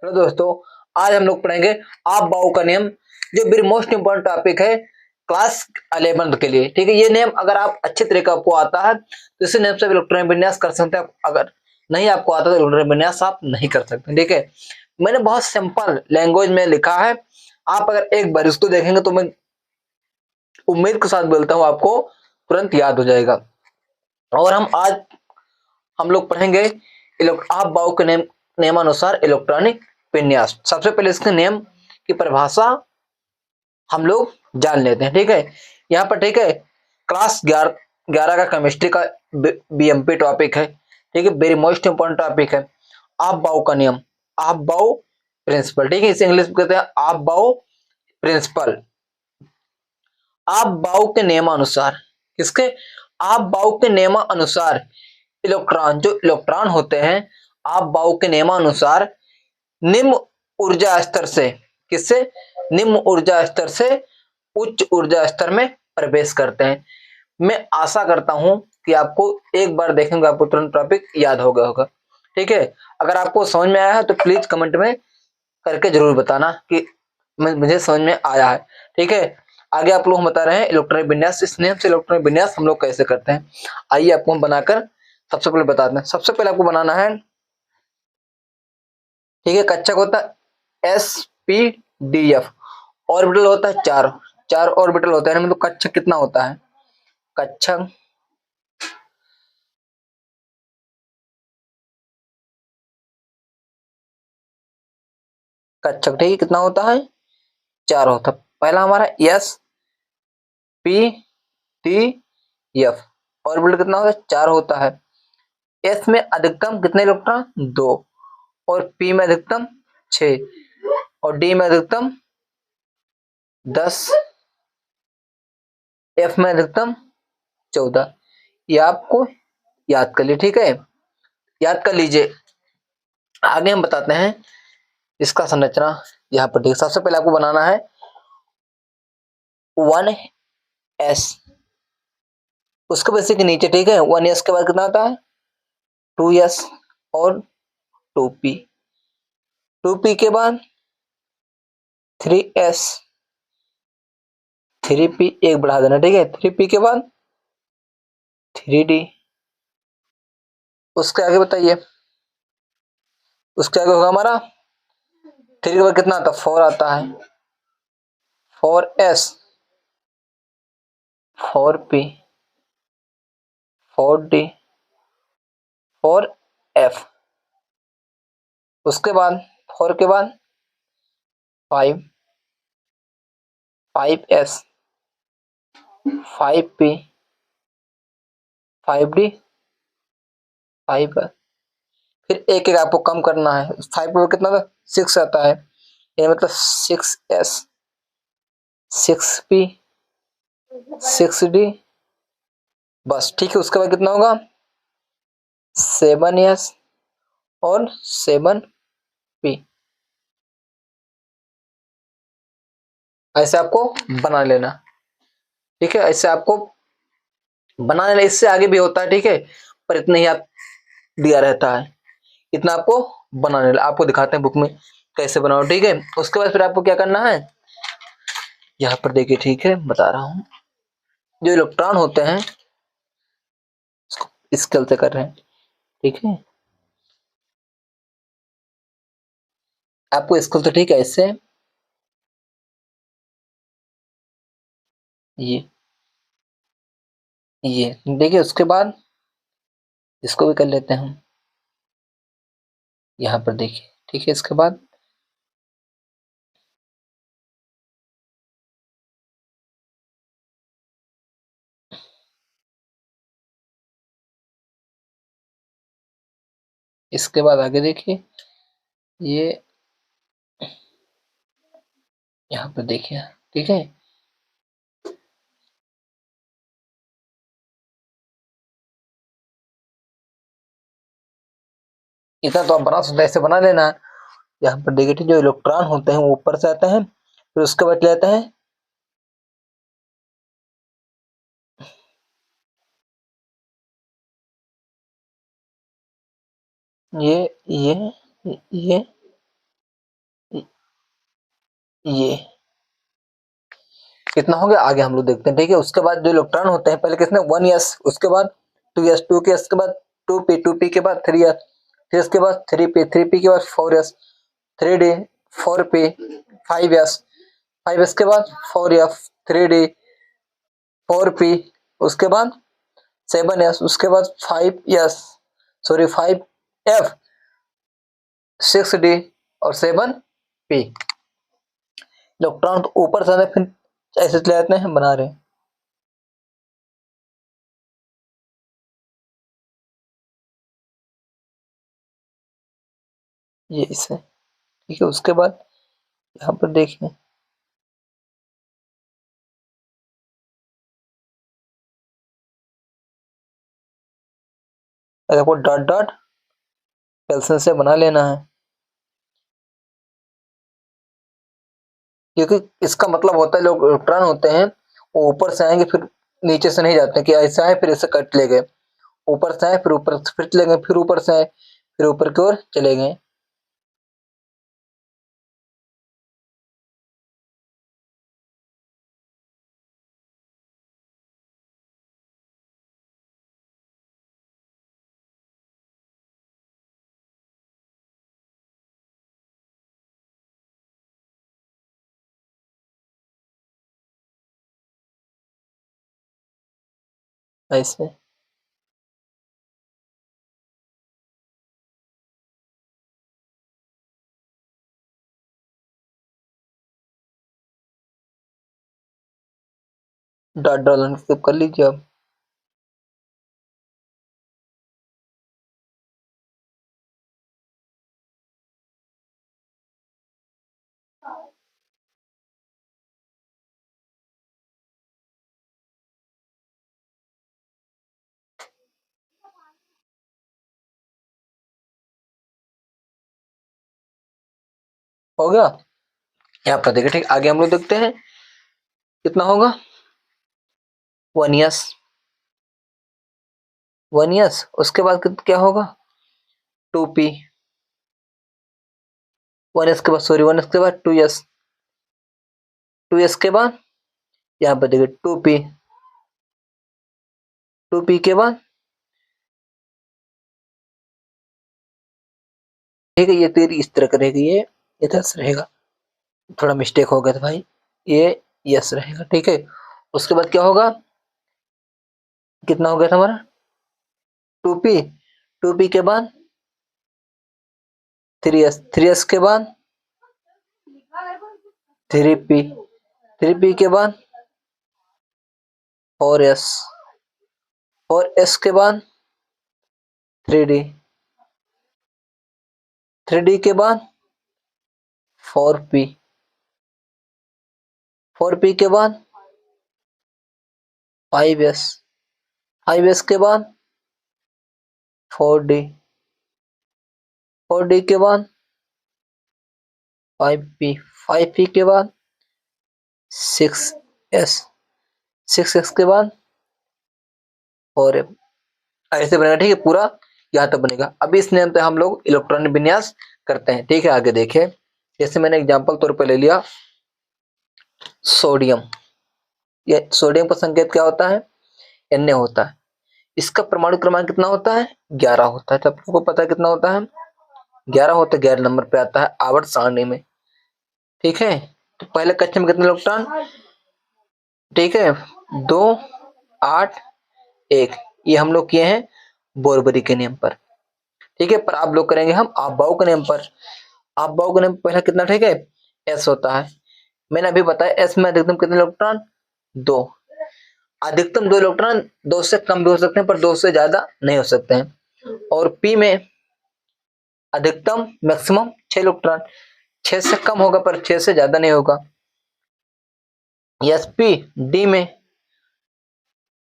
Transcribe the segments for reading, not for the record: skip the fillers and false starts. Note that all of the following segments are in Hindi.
हेलो दोस्तों, आज हम लोग पढ़ेंगे आप बाउ का नियम, जो वेरी मोस्ट इंपोर्टेंट टॉपिक है क्लास 11 के लिए। ठीक है, ये नियम अगर आप अच्छे तरीके आपको आता है तो इसी नियम से आप इलेक्ट्रॉनिक विन्यास कर सकते हैं। अगर नहीं आपको आता तो इलेक्ट्रॉनिक विन्यास आप नहीं कर सकते। ठीक है, मैंने बहुत सिंपल लैंग्वेज में लिखा है। आप अगर एक बार इसको देखेंगे तो मैं उम्मीद के साथ बोलता हूँ आपको तुरंत याद हो जाएगा। और हम लोग पढ़ेंगे आप बाउ के नियमानुसार इलेक्ट्रॉनिक विन्यास। सबसे पहले इसके नियम की परिभाषा हम लोग जान लेते हैं। ठीक है, यहाँ पर ठीक है क्लास 11 का केमिस्ट्री का बीएमपी टॉपिक है। ठीक है, वेरी मोस्ट इंपोर्टेंट टॉपिक है आप बाउ का नियम, आप बाउ प्रिंसिपल। ठीक है, इसे इंग्लिश में कहते हैं आप बाउ प्रिंसिपल। आप बाउ के नियमानुसार, किसके? आप बाउ के नियमानुसार इलेक्ट्रॉन होते हैं, आप बाउ के नियमानुसार निम्न ऊर्जा स्तर से, किससे? निम्न ऊर्जा स्तर से उच्च ऊर्जा स्तर में प्रवेश करते हैं। मैं आशा करता हूं कि आपको एक बार देखेंगे आपको तुरंत टॉपिक याद हो गया होगा। ठीक है, अगर आपको समझ में आया है तो प्लीज कमेंट में करके जरूर बताना कि मुझे समझ में आया है। ठीक है, आगे आप लोग हम बता रहे हैं इलेक्ट्रॉनिक विन्यास। इस नियम से इलेक्ट्रॉनिक विन्यास हम लोग कैसे करते हैं, आइए आपको हम बनाकर सबसे पहले बताते हैं। सबसे पहले आपको बनाना है, ठीक है, कक्षक होता है SPDF, ऑर्बिटल होता है चार, चार ऑर्बिटल होता है। मतलब कक्षक कितना होता है? कक्षक कक्षक ठीक है, कितना होता है? चार होता है। पहला हमारा SPDF, ऑर्बिटल कितना होता है? चार होता है। एस में अधिकतम कितने इलेक्ट्रॉन? दो। और पी में अधिकतम 6 और डी में अधिकतम 10, एफ में अधिकतम 14। ये आपको याद कर लीजिए। ठीक है, याद कर लीजिए। आगे हम बताते हैं इसका संरचना। यहाँ पर ठीक, सबसे पहले आपको बनाना है 1s, उसके बाद के नीचे, ठीक है, 1s के बाद कितना आता है? 2s और 2p, 2p के बाद 3s, 3p एक बढ़ा देना। ठीक है, 3p के बाद 3d। उसके आगे बताइए, उसके आगे होगा हमारा 3 के बाद कितना आता है? 4 आता है। 4s, 4p, 4d, 4f। उसके बाद 4 के बाद 5, 5s, 5p, 5d, 5। फिर एक एक आपको कम करना है। 5 पर कितना था? 6 आता है, ये मतलब 6s, 6p, 6d, बस। ठीक है, उसके बाद कितना होगा? 7s और 7p। ऐसे आपको बना लेना। ठीक है, ऐसे आपको बना लेना। इससे आगे भी होता है, ठीक है, पर इतना ही आप दिया रहता है, इतना आपको बनाने। आपको दिखाते हैं बुक में कैसे बनाओ। ठीक है, उसके बाद फिर आपको क्या करना है, यहाँ पर देखिए, ठीक है, बता रहा हूँ। जो इलेक्ट्रॉन होते हैं स्केल से कर रहे हैं। ठीक है, आपको स्केल से, ठीक है, ऐसे ये देखिए। उसके बाद इसको भी कर लेते हैं हम, यहाँ पर देखिए। ठीक है, इसके बाद इसके बाद आगे देखिए, ये यहाँ पर देखिए। ठीक है, इतना तो आप बना सकते हैं, ऐसे बना लेना। यहाँ पर देखिए, ठीक, जो इलेक्ट्रॉन होते हैं वो ऊपर से आते हैं, फिर उसके बाद लेते हैं ये ये ये ये कितना हो गया, आगे हम लोग देखते हैं। ठीक है, उसके बाद जो इलेक्ट्रॉन होते हैं, पहले किसने 1s, उसके बाद 2s, 2k के बाद 2p, 2p के बाद 3s, 3s के बाद 3p, 3p के बाद 4s, 3d, 4p, 5s, 5s के बाद 4f, 3d, 4p, उसके बाद 7s, उसके बाद 5s, सॉरी 5f, 6d और 7p। इलेक्ट्रॉन तो ऊपर से फिर ऐसे चले जाते हैं, बना रहे हैं। ये इसे ठीक है, उसके बाद यहाँ पर देखिए देखो डॉट डॉट कैल्शियम से बना लेना है, क्योंकि इसका मतलब होता है लोग इलेक्ट्रॉन होते हैं वो ऊपर से आएंगे फिर नीचे से नहीं जाते कि ऐसा है फिर ऐसे कट ले गए, ऊपर से आए फिर ऊपर फिर चले गए, फिर ऊपर से आए फिर ऊपर की ओर चले गए। ऐसे डॉट डॉट स्किप कर लीजिए अब। हो गया, यहाँ पर देखिए। ठीक, आगे हम लोग देखते हैं कितना होगा। 1s, 1s, उसके बाद क्या होगा 2p, 1s के बाद सॉरी 1s के बाद 2s, 2s के बाद यहाँ पर देखिए 2p, 2p के बाद ठीक है, ये तेरी इस तरह करेगी, ये इधर से रहेगा, थोड़ा मिस्टेक हो गया था भाई, ये यस रहेगा। ठीक है, उसके बाद क्या होगा, कितना हो गया था हमारा 2p, 2p के बाद 3s, 3s के बाद 3p, 3p के बाद 4s, 4s के बाद 3d, 3d के बाद 4p, 4p के बाद 5s, 5s के बाद 4d, 4d के बाद 5p, 5p के बाद 6s, 6s के बाद 4f। ऐसे बनेगा। ठीक है, पूरा यहाँ तक बनेगा। अभी इस नियम पे हम लोग इलेक्ट्रॉनिक विन्यास करते हैं। ठीक है, आगे देखें, जैसे मैंने एग्जांपल तौर पे ले लिया सोडियम। ये सोडियम का संकेत क्या होता है, Na होता है। इसका परमाणु क्रमांक कितना होता है, 11 होता है। तो आपको पता है कितना होता है, 11 होता है, 11 नंबर पे आता है आवर्त सारणी में। ठीक है, तो पहले कक्षा में कितने इलेक्ट्रॉन, ठीक है 2, 8, 1, ये हम लोग किए हैं बोरबरी के नियम पर। ठीक है, पर आप लोग करेंगे हम आपबाउ के नियम पर। आपबाउ के नियम पहला कितना, ठीक है एस होता है। मैंने अभी बताया एस में अधिकतम कितने इलेक्ट्रॉन, 2। अधिकतम 2 इलेक्ट्रॉन, 2 से कम भी हो सकते हैं पर 2 से ज्यादा नहीं हो सकते हैं। और पी में अधिकतम मैक्सिमम 6 इलेक्ट्रॉन, 6 से कम होगा पर 6 से ज्यादा नहीं होगा। एसपी डी में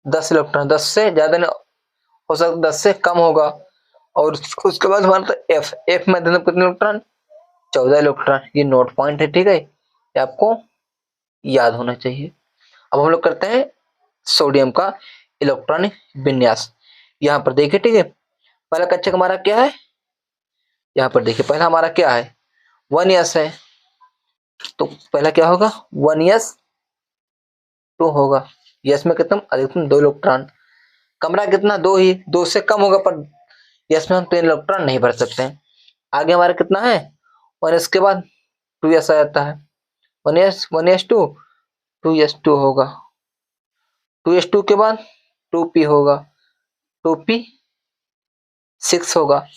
10 इलेक्ट्रॉन, 10 से ज्यादा नहीं हो सकता, 10 से कम होगा। और उसके बाद हमारा तो एफ, एफ में अधिकतम कितने इलेक्ट्रॉन, 14 इलेक्ट्रॉन। ये नोट पॉइंट है, ठीक है, ये आपको याद होना चाहिए। अब हम लोग करते हैं सोडियम का इलेक्ट्रॉनिक विन्यास। यहाँ पर देखिए, ठीक है, पहला कक्षक हमारा क्या है, यहाँ पर देखिए पहला हमारा क्या है 1s है। तो पहला क्या होगा 1s2 होगा। यस में कितना अधिकतम 2 इलेक्ट्रॉन, कमरा कितना 2 ही, 2 से कम होगा पर यस में हम 3 इलेक्ट्रॉन नहीं भर सकते हैं। आगे हमारा कितना है 1s के बाद 2s आ जाता है, 1s2 2s2 होगा, 2s2 के बाद 2p होगा, 2p6 होगा।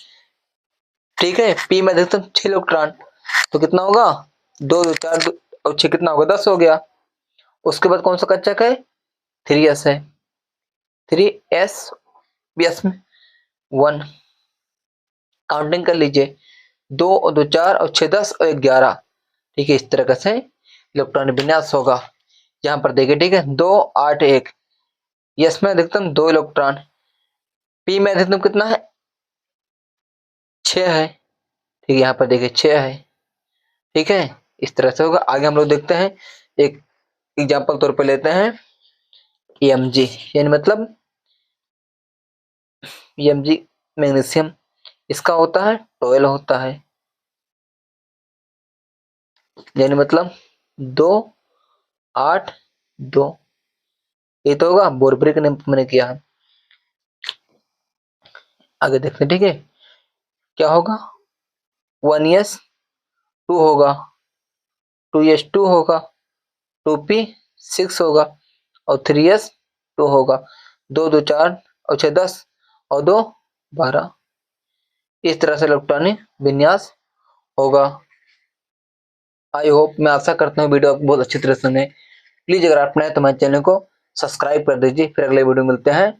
ठीक है, p में अधिकतम 6 इलेक्ट्रॉन, तो कितना होगा 2 2 4 और 6 कितना होगा 10 हो गया। उसके बाद कौन सा कच्चा है 3s है, 3s यस में 1 काउंटिंग कर लीजिए 2 और 2 4 और 6 10 और 1 11। ठीक है, इस तरह से इलेक्ट्रॉनिक विन्यास होगा। यहाँ पर देखिए ठीक है 2 8 1 यस में अधिकतम 2 इलेक्ट्रॉन, पी में अधिकतम कितना है 6 है। ठीक है, यहाँ पर देखिए 6 है। ठीक है, इस तरह से होगा। आगे हम लोग देखते हैं, एक एग्जाम्पल तौर पर लेते हैं Mg, यानी मतलब Mg मैग्नीशियम, इसका होता है 12 होता है, यानी मतलब 2 8 2, ये तो होगा बोरब्रिक ने मैंने किया है। आगे देखते हैं ठीक है क्या होगा 1s2 होगा, 2s2 होगा, 2p6 होगा और 3s2 होगा, 2 2 4 और 6 10 और 2 12। इस तरह से इलेक्ट्रॉनिक विन्यास होगा। आई होप, मैं आशा करता हूँ वीडियो आपको बहुत अच्छी तरह से सुने। प्लीज अगर आप नए तो हमारे चैनल को सब्सक्राइब कर दीजिए। फिर अगले वीडियो मिलते हैं।